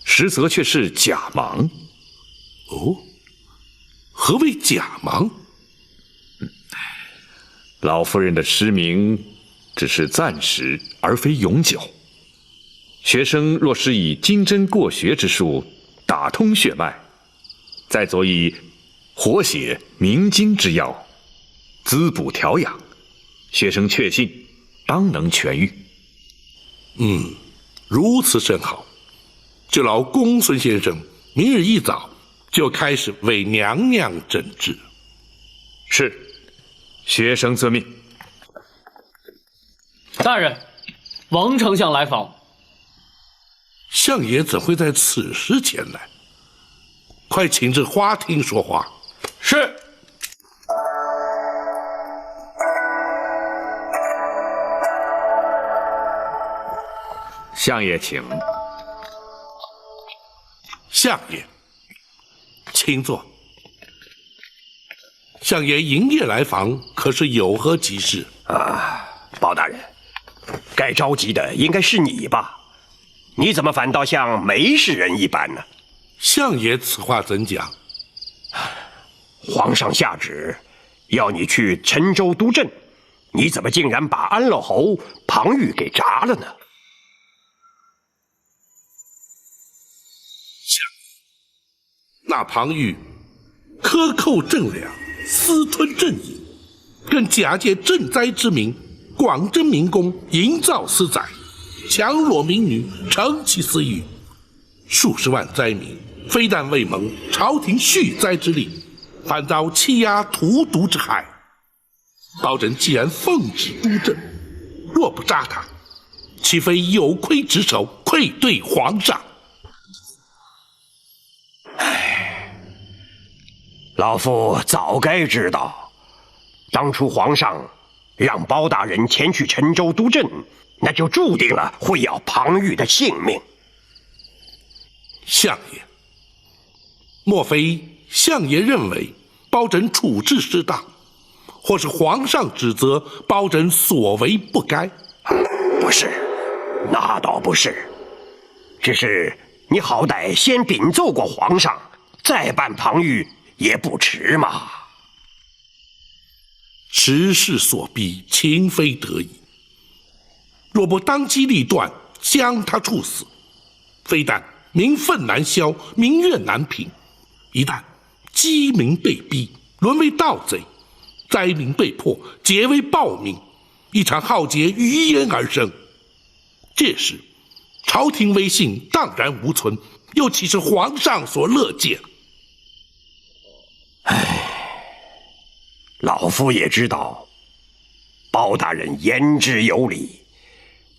实则却是假盲。哦，何谓假盲？老夫人的失明只是暂时，而非永久。学生若是以金针过穴之术打通血脉，再佐以活血明经之药，滋补调养，学生确信当能痊愈。如此甚好。就劳公孙先生明日一早就开始为娘娘诊治。是，学生遵命。大人，王丞相来访。相爷怎会在此时前来？快请至花厅说话。是。相爷请。相爷，请坐。相爷营夜来访，可是有何急事？包大人，该着急的应该是你吧？你怎么反倒像没事人一般呢？相爷此话怎讲？皇上下旨要你去陈州督镇，你怎么竟然把安乐侯庞玉给铡了呢？那庞玉克扣赈粮，私吞赈银，更假借赈灾之名，广征民工，营造私宰，强裸民女，成其私欲。数十万灾民非但未蒙朝廷恤灾之力，反遭欺压荼毒之害。包拯既然奉旨督镇，若不扎他，岂非有亏职守，愧对皇上？老夫早该知道当初皇上让包大人前去陈州督政，那就注定了会要庞玉的性命。相爷，莫非相爷认为包拯处置失当，或是皇上指责包拯所为不该？不是，那倒不是，只是你好歹先禀奏过皇上，再办庞玉也不迟嘛。时势所逼，情非得已。若不当机立断将他处死，非但民愤难消，民怨难平，一旦饥民被逼，沦为盗贼，灾民被迫结为暴民，一场浩劫于焉而生。届时，朝廷威信荡然无存，又岂是皇上所乐见？老夫也知道，包大人言之有理，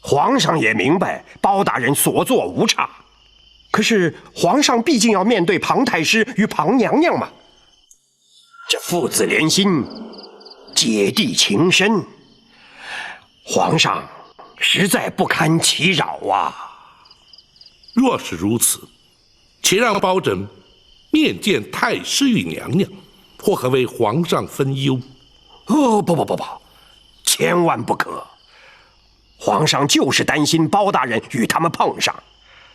皇上也明白包大人所作无差。可是皇上毕竟要面对庞太师与庞娘娘嘛，这父子连心，姐弟情深，皇上实在不堪其扰啊。若是如此，且让包拯面见太师与娘娘，或可为皇上分忧。不，千万不可！皇上就是担心包大人与他们碰上，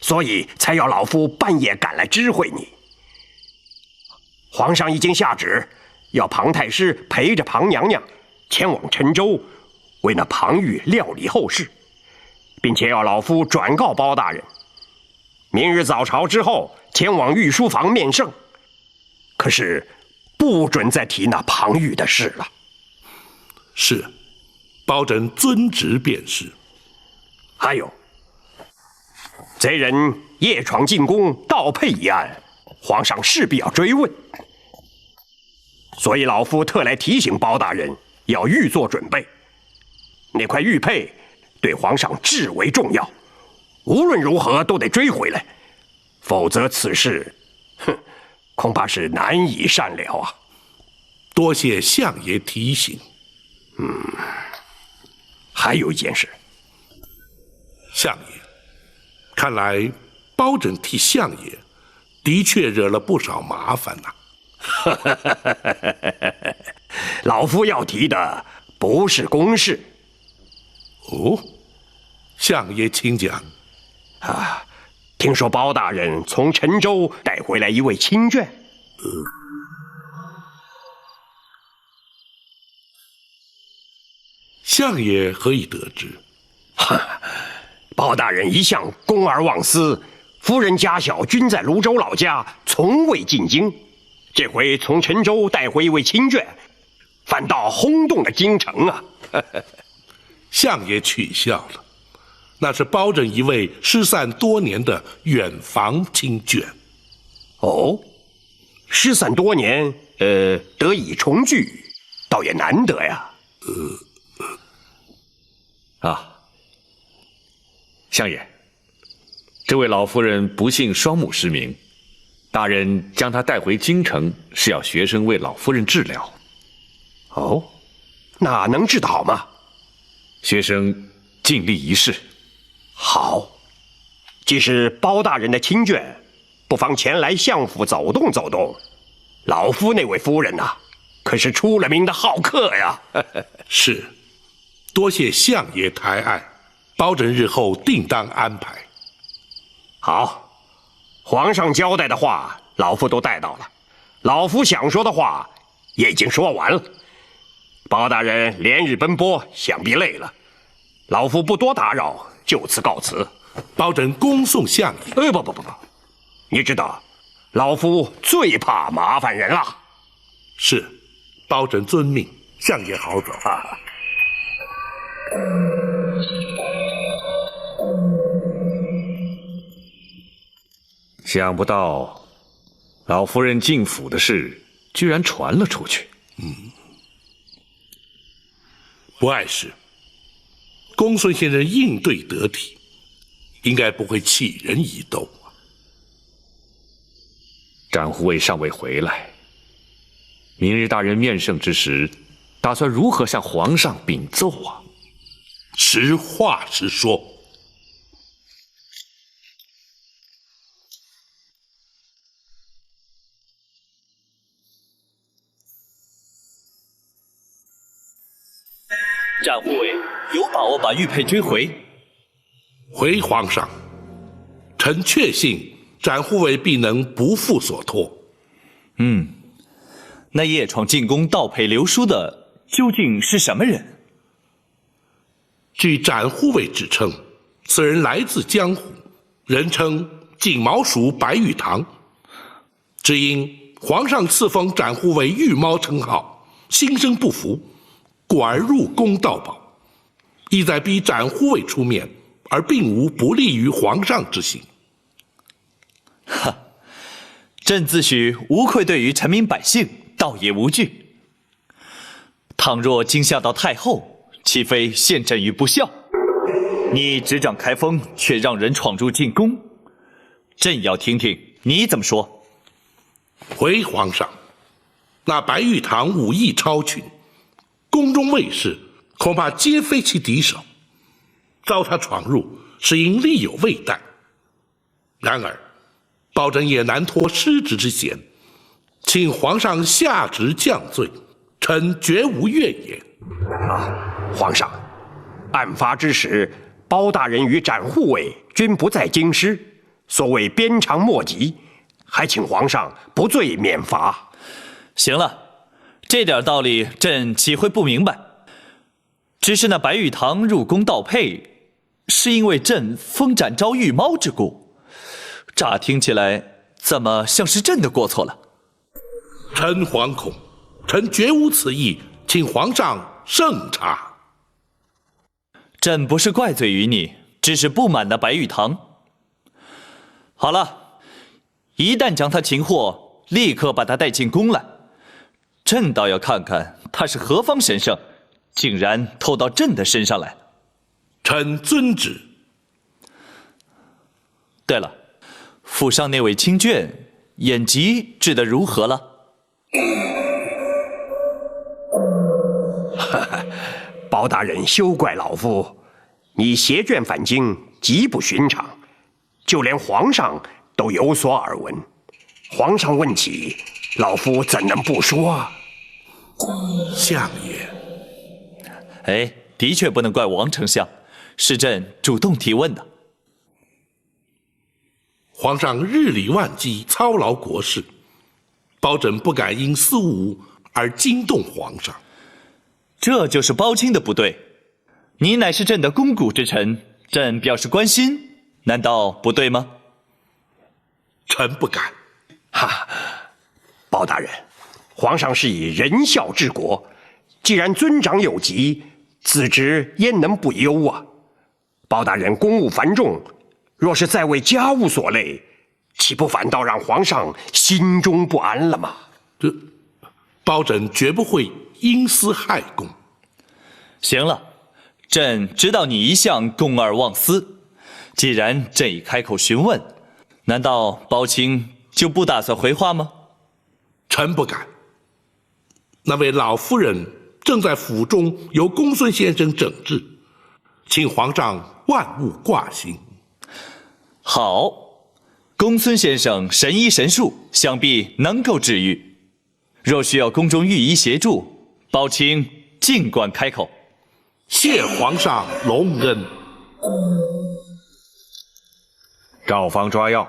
所以才要老夫半夜赶来知会你。皇上已经下旨，要庞太师陪着庞娘娘前往陈州，为那庞玉料理后事，并且要老夫转告包大人，明日早朝之后前往御书房面圣。可是不准再提那庞玉的事了。是，包拯遵旨便是。还有，贼人夜闯进宫盗佩一案，皇上势必要追问，所以老夫特来提醒包大人要预做准备。那块玉佩对皇上至为重要，无论如何都得追回来，否则此事，恐怕是难以善了啊。多谢相爷提醒。还有一件事，相爷，看来包拯替相爷的确惹了不少麻烦呐。老夫要提的不是公事。哦，相爷请讲。听说包大人从陈州带回来一位亲眷。相爷何以得知？包大人一向公而忘私，夫人家小均在泸州老家，从未进京。这回从陈州带回一位亲眷，反倒轰动了京城啊！相爷取笑了，那是包拯一位失散多年的远房亲眷。哦，失散多年，得以重聚，倒也难得呀。相爷，这位老夫人不幸双目失明，大人将她带回京城，是要学生为老夫人治疗。哦，那能治得好吗？学生尽力一试。好，既是包大人的亲眷，不妨前来相府走动走动。老夫那位夫人呐，可是出了名的好客呀。是，多谢相爷抬爱，包拯日后定当安排。好，皇上交代的话，老夫都带到了。老夫想说的话也已经说完了。包大人连日奔波，想必累了，老夫不多打扰，就此告辞。包拯恭送相爷。不，你知道，老夫最怕麻烦人了。是，包拯遵命，相爷好走啊。想不到，老夫人进府的事居然传了出去。不碍事。公孙先生应对得体，应该不会弃人以斗啊。展护卫尚未回来，明日大人面圣之时，打算如何向皇上禀奏啊？实话实说。展护卫有把握把玉佩追回？回皇上，臣确信展护卫必能不负所托。那夜闯进宫盗佩流书的究竟是什么人？据展护卫指称，此人来自江湖，人称锦毛鼠白玉堂。只因皇上赐封展护卫玉猫称号，心生不服，故而入宫盗宝，意在逼展护卫出面，而并无不利于皇上之行。哈，朕自诩无愧对于臣民百姓，倒也无惧。倘若惊吓到太后，岂非陷朕于不孝？你执掌开封，却让人闯入进宫，朕要听听你怎么说。回皇上，那白玉堂武艺超群，宫中卫士恐怕皆非其敌手，遭他闯入，是因力有未逮。然而，保朕也难脱失职之嫌，请皇上下职降罪，臣绝无怨言。皇上，案发之时，包大人与展护卫均不在京师，所谓鞭长莫及，还请皇上不罪免罚。行了，这点道理朕岂会不明白？只是那白玉堂入宫盗佩，是因为朕封展昭玉猫之故，乍听起来怎么像是朕的过错了？臣惶恐，臣绝无此意，请皇上慎查。朕不是怪罪于你，只是不满那白玉堂。好了，一旦将他擒获，立刻把他带进宫来，朕倒要看看他是何方神圣，竟然偷到朕的身上来。臣遵旨。对了，府上那位亲眷眼疾治得如何了？包大人休怪老夫，你携眷返京极不寻常，就连皇上都有所耳闻。皇上问起，老夫怎能不说？相爷，哎，的确不能怪王丞相，是朕主动提问的。皇上日理万机，操劳国事，包拯不敢因私务而惊动皇上。这就是包青的不对。你乃是朕的肱骨之臣，朕表示关心，难道不对吗？臣不敢。哈，包大人，皇上是以仁孝治国，既然尊长有疾，子侄焉能不忧啊？包大人公务繁重，若是再为家务所累，岂不反倒让皇上心中不安了吗？这包拯绝不会因私害公。行了，朕知道你一向公而忘私，既然朕已开口询问，难道包青就不打算回话吗？臣不敢。那位老夫人正在府中由公孙先生诊治，请皇上万勿挂心。好，公孙先生神医神术，想必能够治愈。若需要宫中御医协助，包青尽管开口。谢皇上隆恩。照方抓药，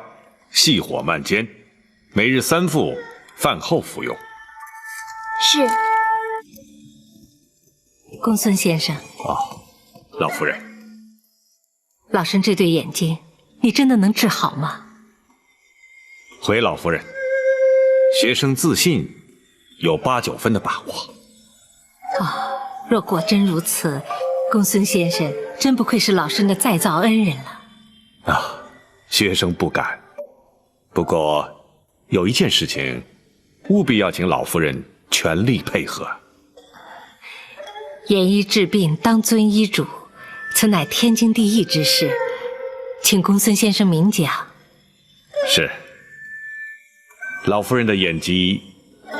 细火慢煎，每日3副，饭后服用。是。公孙先生。老夫人。老身这对眼睛，你真的能治好吗？回老夫人，学生自信有8、9分的把握。若果真如此，公孙先生真不愧是老身的再造恩人了。学生不敢。不过有一件事情，务必要请老夫人全力配合。严医治病，当遵医嘱，此乃天经地义之事，请公孙先生明讲。是。老夫人的眼疾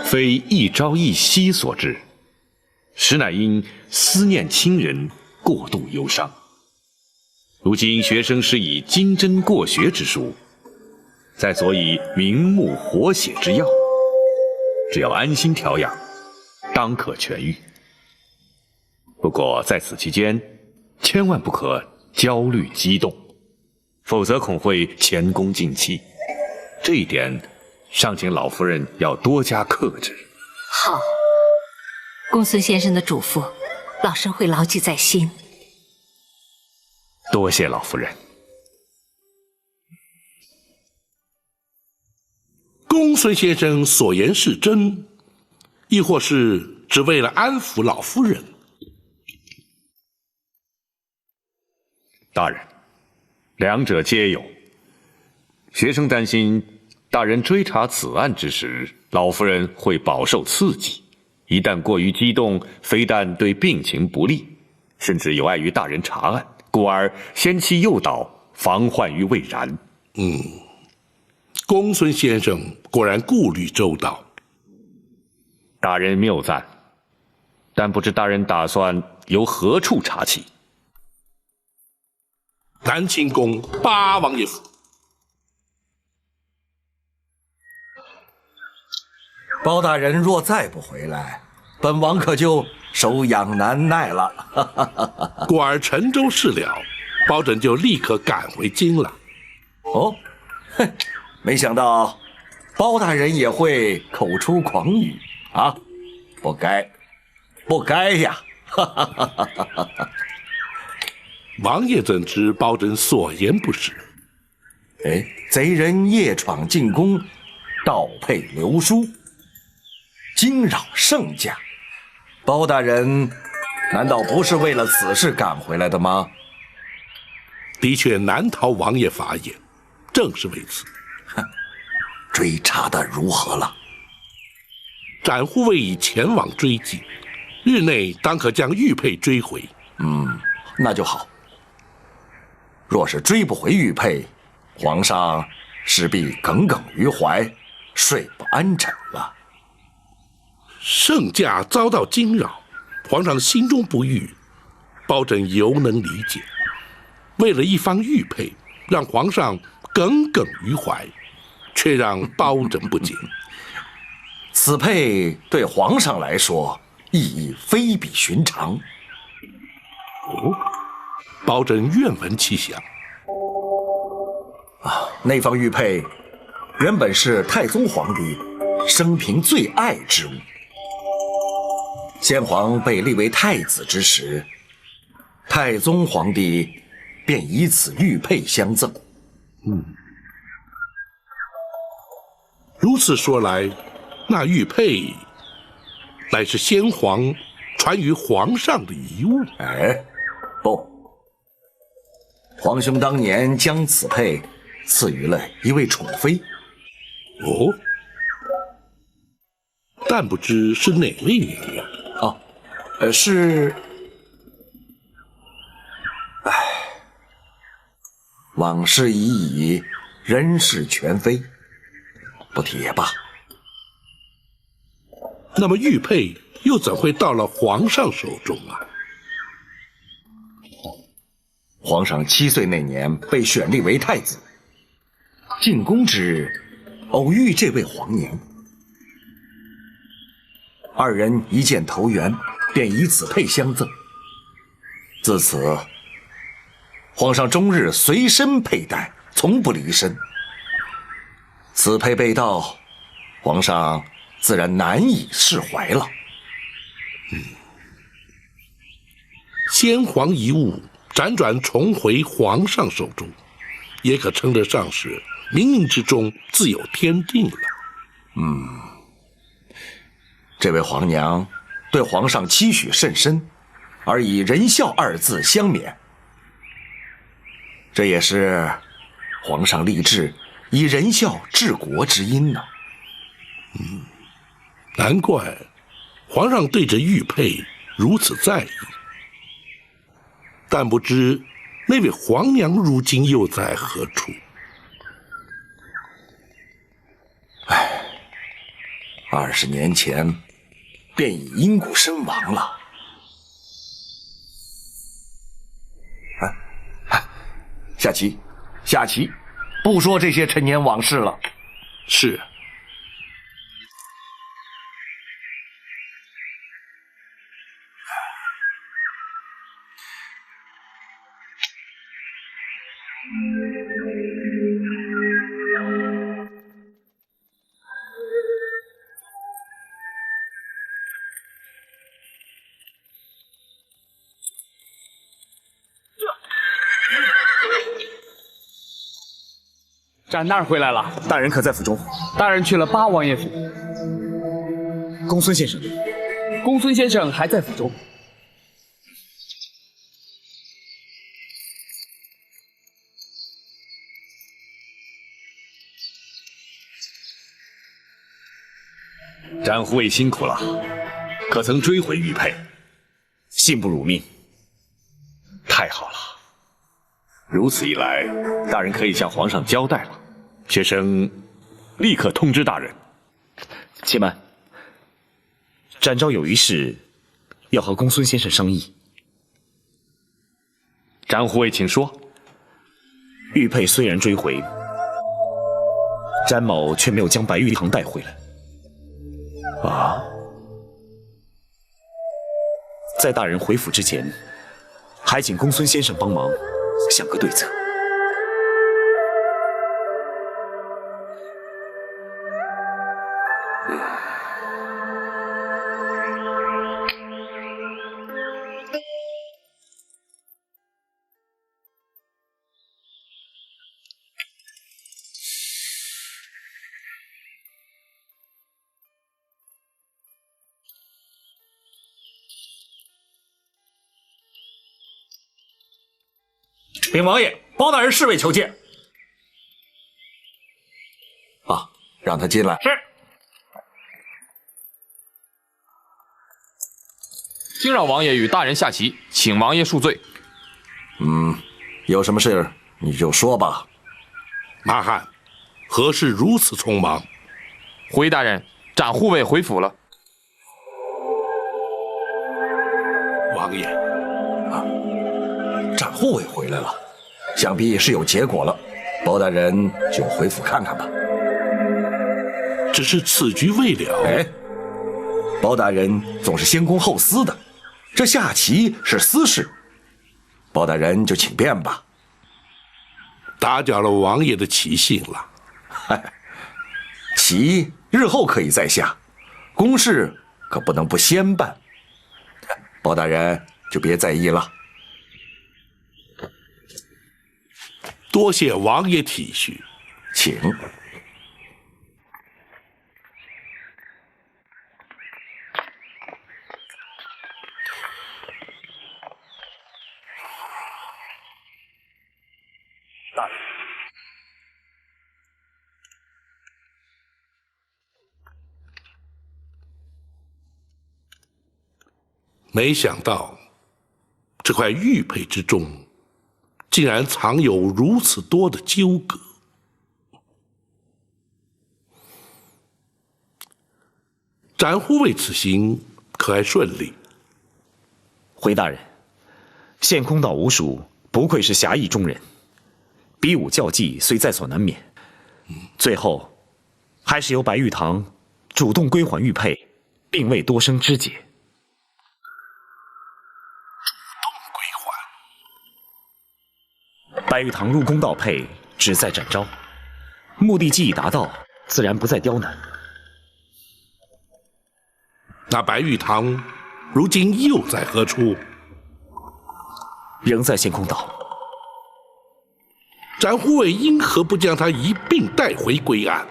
非一朝一夕所致，实乃因思念亲人，过度忧伤。如今学生施以金针过血之术，再佐以明目活血之药，只要安心调养，当可痊愈。不过在此期间，千万不可焦虑激动，否则恐会前功尽弃。这一点，尚请老夫人要多加克制。好，公孙先生的嘱咐，老身会牢记在心。多谢老夫人。公孙先生所言是真，亦或是只为了安抚老夫人？大人，两者皆有。学生担心大人追查此案之时，老夫人会饱受刺激，一旦过于激动，非但对病情不利，甚至有碍于大人查案，故而先期诱导，防患于未然。公孙先生果然顾虑周到。大人谬赞，但不知大人打算由何处查起？南清宫八王爷府。包大人若再不回来，本王可就手痒难耐了。果儿陈州事了，包拯就立刻赶回京了。哦，哼，没想到包大人也会口出狂语啊！不该，不该呀！王爷怎知包拯所言不实？哎，贼人夜闯进宫，盗配流书，惊扰圣驾。包大人难道不是为了此事赶回来的吗？的确难逃王爷法眼，正是为此。追查的如何了？展护卫已前往追击，日内当可将玉佩追回。那就好。若是追不回玉佩，皇上势必耿耿于怀，睡不安枕了。圣驾遭到惊扰，皇上心中不悦，包拯犹能理解。为了一方玉佩，让皇上耿耿于怀，却让包拯不解。此佩对皇上来说意义非比寻常。包拯愿闻其详。那方玉佩原本是太宗皇帝生平最爱之物。先皇被立为太子之时，太宗皇帝便以此玉佩相赠。如此说来，那玉佩乃是先皇传于皇上的遗物。不，皇兄当年将此佩赐予了一位宠妃。但不知是哪位娘娘？是……往事已矣，人事全非，不提也罢。那么玉佩又怎会到了皇上手中啊？皇上7岁那年被选立为太子，进宫之日偶遇这位皇娘，二人一见投缘，便以此佩相赠。自此，皇上终日随身佩戴，从不离身。此佩被盗，皇上自然难以释怀了。先皇遗物辗转重回皇上手中，也可称得上是冥冥之中自有天定了。这位皇娘对皇上期许甚深，而以仁孝2字相勉，这也是皇上立志以仁孝治国之因呢。难怪皇上对这玉佩如此在意。但不知那位皇娘如今又在何处？20年前便已因故身亡了。下棋，下棋，不说这些陈年往事了。是。展大人回来了，大人可在府中？大人去了八王爷府。公孙先生，公孙先生还在府中。展护卫辛苦了，可曾追回玉佩？信不辱命。太好了，如此一来，大人可以向皇上交代了。学生立刻通知大人。且慢，展昭有一事要和公孙先生商议。展护卫，请说。玉佩虽然追回，展某却没有将白玉堂带回来。啊！在大人回府之前，还请公孙先生帮忙想个对策。禀王爷，包大人侍卫求见。啊，让他进来。是。惊扰王爷与大人下棋，请王爷恕罪。有什么事你就说吧。马汉，何事如此匆忙？回大人，展护卫回府了。王爷，展护卫回来了，想必是有结果了。包大人就回府看看吧。只是此局未了。哎，包大人总是先公后私的，这下棋是私事，包大人就请便吧。打搅了王爷的棋性了。嗨，棋日后可以再下，公事可不能不先办。包大人就别在意了。多谢王爷体恤，请。大人，没想到这块玉佩之中，竟然藏有如此多的纠葛。展护卫此行可还顺利？回大人，献空岛吴蜀不愧是侠义中人，比武较技虽在所难免，最后还是由白玉堂主动归还玉佩，并未多生枝节。白玉堂入宫盗佩，旨在展昭，目的既已达到，自然不再刁难。那白玉堂如今又在何处？仍在献空岛。展护卫因何不将他一并带回归案？